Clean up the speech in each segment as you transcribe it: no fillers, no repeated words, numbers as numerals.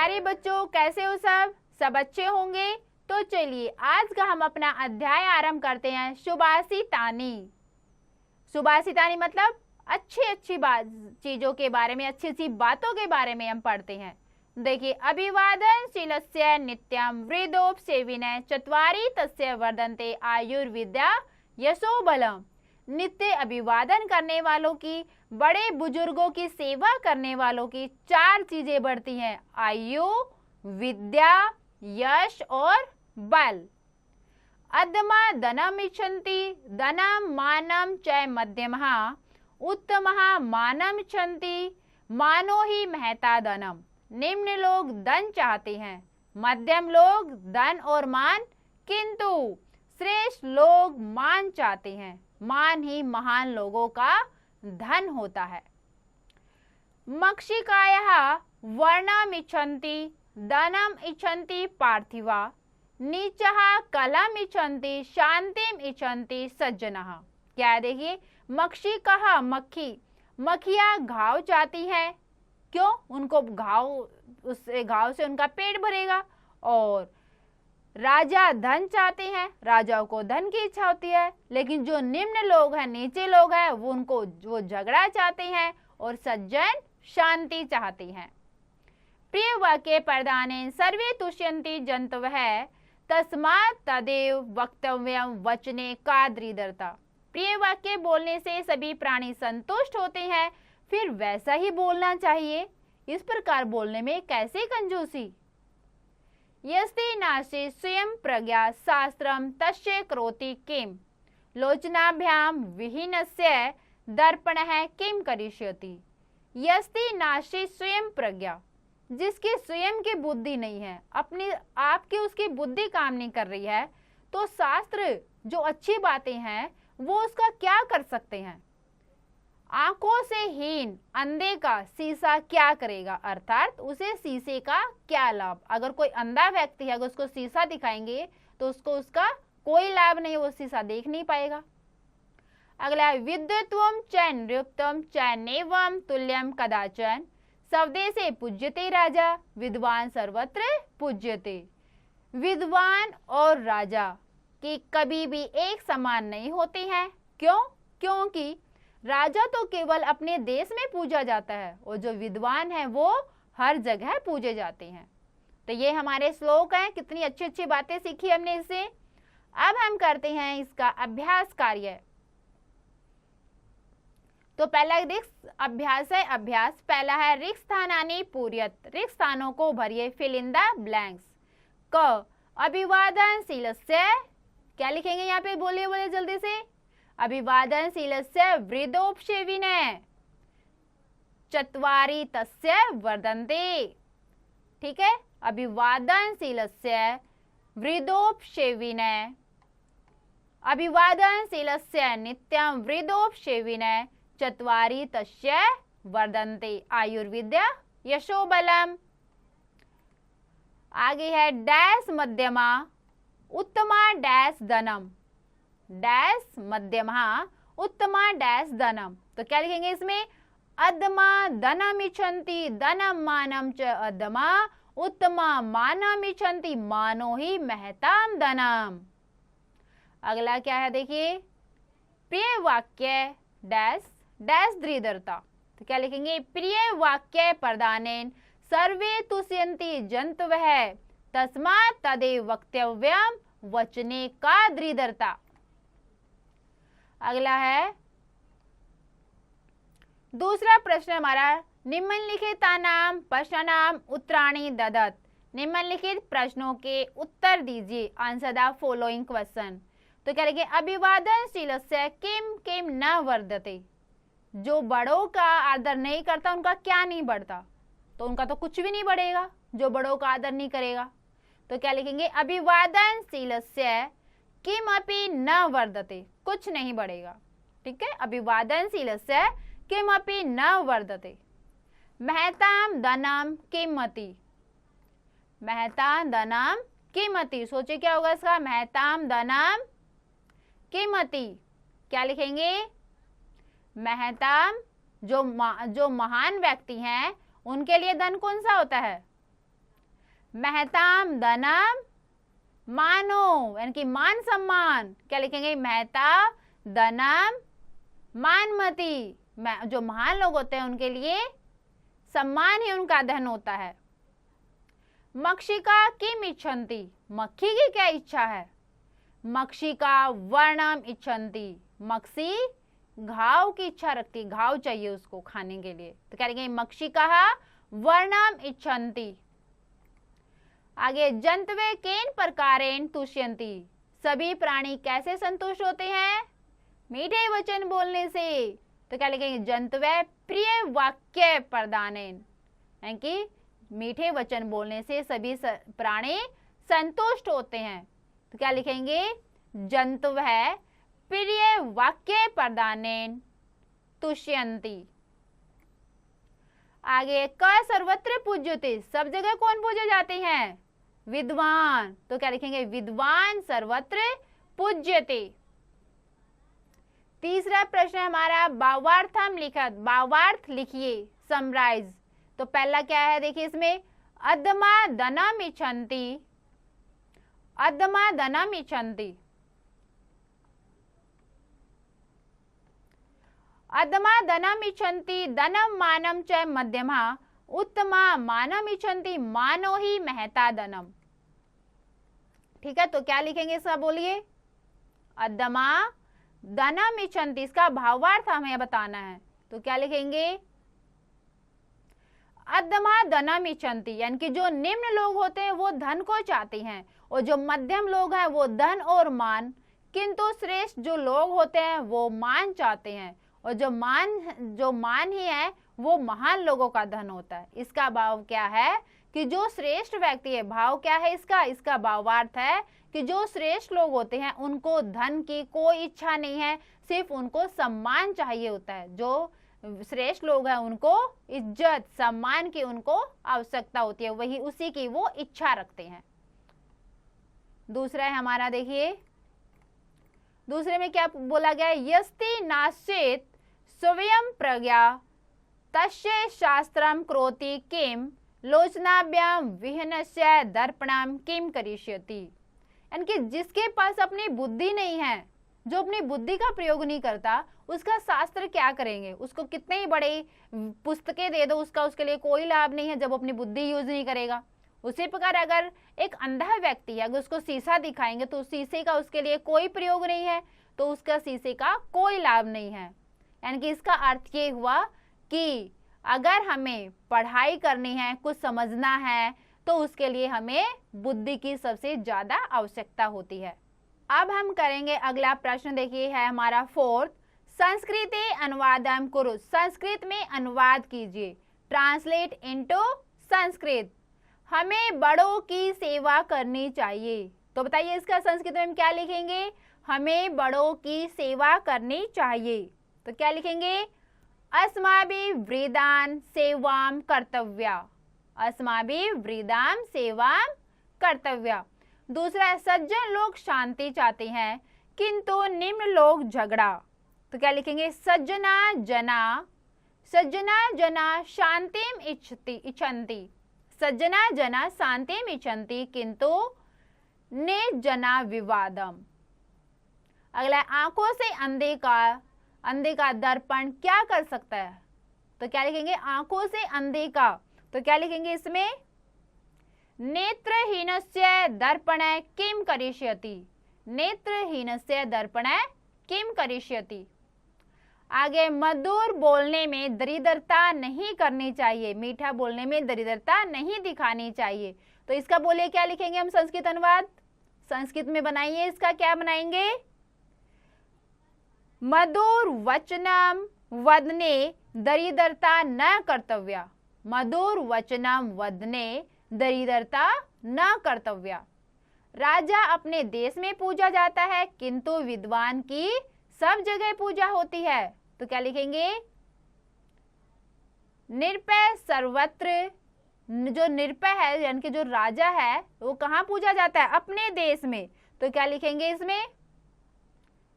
प्यारे बच्चों, कैसे हो सब? सब अच्छे होंगे। तो चलिए आज का हम अपना अध्याय आरंभ करते हैं। सुभाषितानी। सुभाषितानी मतलब अच्छी अच्छी बात, चीजों के बारे में, अच्छी अच्छी बातों के बारे में हम पढ़ते हैं। देखिए, अभिवादनशीलस्य नित्यं वृद्धोपसेविनः चत्वारि तस्य वर्धन्ते आयुर्विद्या यशो बलम। नित्य अभिवादन करने वालों की, बड़े बुजुर्गों की सेवा करने वालों की 4 चीजें बढ़ती हैं: आयु, विद्या, यश और बल। अधमा धनम इच्छन्ति धनम मानम च मध्यमः उत्तमः मानम इच्छन्ति मानो ही महता धनम। निम्न लोग धन चाहते हैं, मध्यम लोग धन और मान, किंतु श्रेष्ठ लोग मान चाहते हैं। मान ही महान लोगों का धन होता है। मक्षिकायः वर्णम इच्छन्ति धनम इच्छन्ति पार्थिवा नीचः कलम इच्छन्ति शांतिम इच्छन्ति सज्जनः। क्या देखिए, मक्षिकाः मक्खियां घाव चाहती है। क्यों? उनको घाव से उनका पेट भरेगा। और राजा धन चाहते हैं, राजाओं को धन की इच्छा होती है। लेकिन जो निम्न लोग हैं, नीचे लोग हैं, वो झगड़ा चाहते हैं और सज्जन शांति चाहते हैं। प्रिय वाक्य प्रदानेन सर्वे तुष्यन्ति जन्तवः तस्मात् तदेव वक्तव्यं वचने का दृढ़ता। प्रिय वाक्य बोलने से सभी प्राणी संतुष्ट होते हैं, फिर वैसा ही बोलना चाहिए। इस प्रकार बोलने में कैसे कंजूसी? यस्ति नास्ति स्वयं प्रज्ञा शास्त्रम तस्य करोति किम लोचनाभ्याम विहीनस्य दर्पणः किम करिष्यति। यस्ति नास्ति स्वयं प्रज्ञा, जिसकी स्वयं की बुद्धि नहीं है, अपनी आपकी उसकी बुद्धि काम नहीं कर रही है, तो शास्त्र जो अच्छी बातें हैं वो उसका क्या कर सकते हैं? आंखों से हीन अंधे का शीशा क्या करेगा, अर्थात उसे शीशे का क्या लाभ? अगर कोई अंधा व्यक्ति है, अगर उसको शीशा दिखाएंगे तो उसको उसका कोई लाभ नहीं, वो शीशा देख नहीं पाएगा। अगला, विद्वत्वम च नृप्तम च नैवम तुल्यम कदाचन स्वदेशे पूज्यते राजा विद्वान सर्वत्र पूज्यते। विद्वान और राजा की कभी भी एक समान नहीं होते हैं। क्यों? क्योंकि राजा तो केवल अपने देश में पूजा जाता है और जो विद्वान है वो हर जगह पूजे जाते हैं। तो ये हमारे श्लोक हैं। कितनी अच्छी अच्छी बातें सीखी हमने इससे। अब हम करते हैं इसका अभ्यास कार्य। तो पहला रिक्त अभ्यास है। अभ्यास पहला है, रिक्त स्थानानि पूरयत। रिक्त स्थानों को भरिए, फिल इन द ब्लैंक्स। क अभिवादनशीलस्य, क्या लिखेंगे यहाँ पे? बोलिए जल्दी से। अभिवादनशीलस्य वृद्धोपसेविनः चत्वारि तस्य वर्धन्ते। ठीक है, अभिवादनशीलस्य वृद्धोपसेविनः, अभिवादनशीलस्य नित्यं वृद्धोपसेविनः चत्वारि तस्य वर्धन्ते आयुर्विद्या यशो बलम। आगे है, डैश मध्यमा उत्तमा डैश धनम। डैश मध्यमा उत्तमा डैश धनम। तो क्या लिखेंगे इसमें? अधमा धनम इच्छन्ति धनम मानम च अधमा उत्तमा मानम इच्छन्ति मानो ही महताम धनम। अगला क्या है देखिए, प्रिय वाक्य डैश डैश दृढ़ता। तो क्या लिखेंगे? प्रिय वाक्य प्रदानेन सर्वे तुष्यन्ति जन्तवः तस्मात् तदेव वक्तव्यं वचने का दृढ़ता। अगला है, दूसरा प्रश्न हमारा, निम्नलिखितानां प्रश्नानां उत्तराणि ददत। निम्नलिखित प्रश्नों के उत्तर दीजिए। Answer the following question. तो क्या लिखे? अभिवादनशीलस्य किम किम न वर्धते। जो बड़ों का आदर नहीं करता उनका क्या नहीं बढ़ता? तो उनका तो कुछ भी नहीं बढ़ेगा जो बड़ों का आदर नहीं करेगा। तो क्या लिखेंगे? अभिवादनशीलस्य किमपि न वर्धते, कुछ नहीं बढ़ेगा। ठीक है, अभिवादनशीलस्य किमपि न वर्धते। महतां धनम किमति, महतां धनम किमति। सोचिए क्या होगा इसका? महतां धनम किमति। क्या लिखेंगे? महतां जो महान व्यक्ति हैं उनके लिए धन कौन सा होता है? महताम धनम मानो, यानी कि मान सम्मान। क्या लिखेंगे? महता धनम मानमती, जो महान लोग होते हैं उनके लिए सम्मान ही उनका धन होता है। मक्षिका किम इच्छन्ति, मक्खी की क्या इच्छा है? मक्षिका वर्णम इच्छन्ति, मक्सी घाव की इच्छा रखती, घाव चाहिए उसको खाने के लिए। तो क्या लिखेंगे? मक्षिका वर्णम इच्छन्ति। आगे जंतवे केन प्रकारेण तुष्यन्ति, सभी प्राणी कैसे संतुष्ट होते हैं? मीठे वचन बोलने से। तो क्या लिखेंगे? जंतवे प्रिय वाक्य प्रदानेन, यानी कि मीठे वचन बोलने से सभी प्राणी संतुष्ट होते हैं। तो क्या लिखेंगे? जंतवे प्रिय वाक्य प्रदानेन तुष्यन्ति। आगे क सर्वत्र पूज्यते, सब जगह कौन पूजे जाते हैं? विद्वान। तो क्या लिखेंगे? विद्वान सर्वत्र पूज्यते। तीसरा प्रश्न हमारा भावार्थम लिखत, भावार्थ लिखिए, समराइज। तो पहला क्या है देखिए इसमें, अधमा धनम इच्छन्ति, अधमा धनम इच्छन्ति, अधमा धनम इच्छन्ति, धनम मानम च मध्यमा, उत्तमा मानम इच्छन्ति, मानो ही महता धनम। ठीक है, तो क्या लिखेंगे इसका बोलिए? अधमा धनम इच्छन्ति, इसका भावार्थ हमें बताना है। तो क्या लिखेंगे? अधमा धनम इच्छन्ति, यानी कि जो निम्न लोग होते हैं वो धन को चाहते हैं, और जो मध्यम लोग हैं वो धन और मान, किंतु श्रेष्ठ जो लोग होते हैं वो मान चाहते हैं, और जो मान ही है वो महान लोगों का धन होता है। इसका भाव क्या है कि जो श्रेष्ठ व्यक्ति है, भाव क्या है इसका भावार्थ है कि जो श्रेष्ठ लोग होते हैं उनको धन की कोई इच्छा नहीं है, सिर्फ उनको सम्मान चाहिए होता है। जो श्रेष्ठ लोग हैं उनको इज्जत सम्मान की उनको आवश्यकता होती है, वही उसी की वो इच्छा रखते हैं। दूसरा है हमारा, देखिए दूसरे में क्या बोला गया है? यस्ति नाश्चेत स्वयं प्रज्ञा तस्य शास्त्रम करोति किम लोचनाभ्याम विहनस्य दर्पणम किम करिष्यति, यानी कि जिसके पास अपनी बुद्धि नहीं है, जो अपनी बुद्धि का प्रयोग नहीं करता, उसका शास्त्र क्या करेंगे? उसको कितने ही बड़े पुस्तकें दे दो, उसके लिए कोई लाभ नहीं है जब अपनी बुद्धि यूज नहीं करेगा। उसी प्रकार अगर एक अंधा व्यक्ति है, अगर उसको शीशा दिखाएंगे तो शीशे का उसके लिए कोई प्रयोग नहीं है, तो उसका शीशे का कोई लाभ नहीं है। यानी कि इसका अर्थ ये हुआ कि अगर हमें पढ़ाई करनी है, कुछ समझना है, तो उसके लिए हमें बुद्धि की सबसे ज्यादा आवश्यकता होती है। अब हम करेंगे अगला प्रश्न, देखिए है हमारा 4th, संस्कृते अनुवादम कुरु, संस्कृत में अनुवाद कीजिए, ट्रांसलेट इनटू संस्कृत। हमें बड़ों की सेवा करनी चाहिए। तो बताइए इसका संस्कृत में क्या लिखेंगे? हमें बड़ों की सेवा करनी चाहिए। तो क्या लिखेंगे? अस्माभिः वृद्धान् सेवां कर्तव्या, अस्माभिः वृद्धां सेवां कर्तव्या। दूसरा, सज्जन लोग शांति चाहते हैं किंतु निम्न लोग झगड़ा। तो क्या लिखेंगे? सज्जना जना शांतिम इच्छन्ति, सज्जना जना शांतिम इच्छन्ति किंतु निर्जना विवादम। अगला, आंखों से अंधे का दर्पण क्या कर सकता है? तो क्या लिखेंगे? आंखों से अंधे का। तो क्या लिखेंगे इसमें? नेत्रहीनस्य दर्पणः किम करिष्यति, नेत्रहीनस्य दर्पणः किम करिष्यति। आगे, मधुर बोलने में दरिद्रता नहीं करनी चाहिए, मीठा बोलने में दरिद्रता नहीं दिखानी चाहिए। तो इसका बोलिए क्या लिखेंगे हम संस्कृत अनुवाद? संस्कृत में बनाइए, इसका क्या बनाएंगे? मधुर वचनम वदने दरिद्रता न कर्तव्या, मधुर वचनम वदने दरिद्रता न कर्तव्या। राजा अपने देश में पूजा जाता है किंतु विद्वान की सब जगह पूजा होती है। तो क्या लिखेंगे? निरपय सर्वत्र, जो निरपय है यानी कि जो राजा है वो कहाँ पूजा जाता है? अपने देश में। तो क्या लिखेंगे इसमें?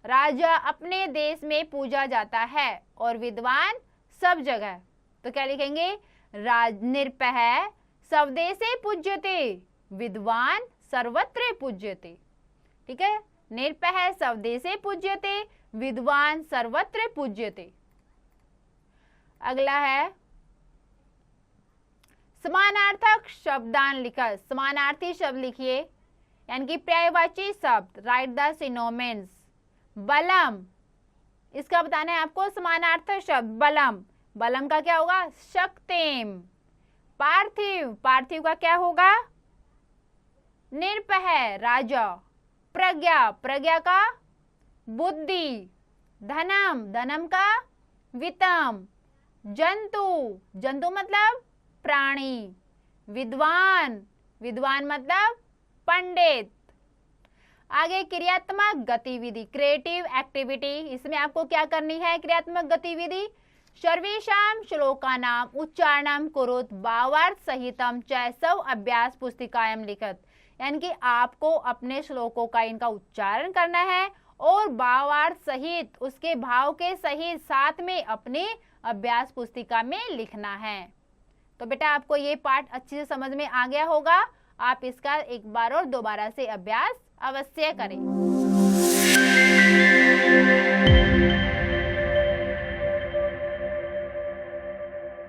राजा अपने देश में पूजा जाता है और विद्वान सब जगह। तो क्या लिखेंगे? निरपय स्वदेशे पूज्यते, विद्वान सर्वत्र पूज्यते। ठीक है, निर्भय स्वदेशे पूज्यते, विद्वान सर्वत्र पूज्यते। अगला है समानार्थक शब्दान लिखा, समानार्थी शब्द लिखिए, यानी कि पर्यायवाची शब्द, राइट द सिनोनिम्स। बलम, इसका बताना है आपको समानार्थक शब्द बलम, बलम का क्या होगा? शक्तिम। पार्थिव, पार्थिव का क्या होगा? निर्भय, राजा। प्रज्ञा, प्रज्ञा का बुद्धि। धनम, धनम का वित्तम। जंतु, जंतु मतलब प्राणी। विद्वान, विद्वान मतलब पंडित। आगे क्रियात्मक गतिविधि, क्रिएटिव एक्टिविटी, इसमें आपको क्या करनी है? क्रियात्मक गतिविधि, सर्वेषां श्लोकानां उच्चारणं कुरुत भावार्थ सहितम च सव अभ्यास पुस्तिकायां लिखत, यानी कि आपको अपने श्लोकों का इनका उच्चारण करना है और भावार्थ सहित, उसके भाव के सहित साथ में अपने अभ्यास पुस्तिका में लिखना है। तो बेटा आपको ये पाठ अच्छे से समझ में आ गया होगा। आप इसका एक बार और दोबारा से अभ्यास अवश्य करें।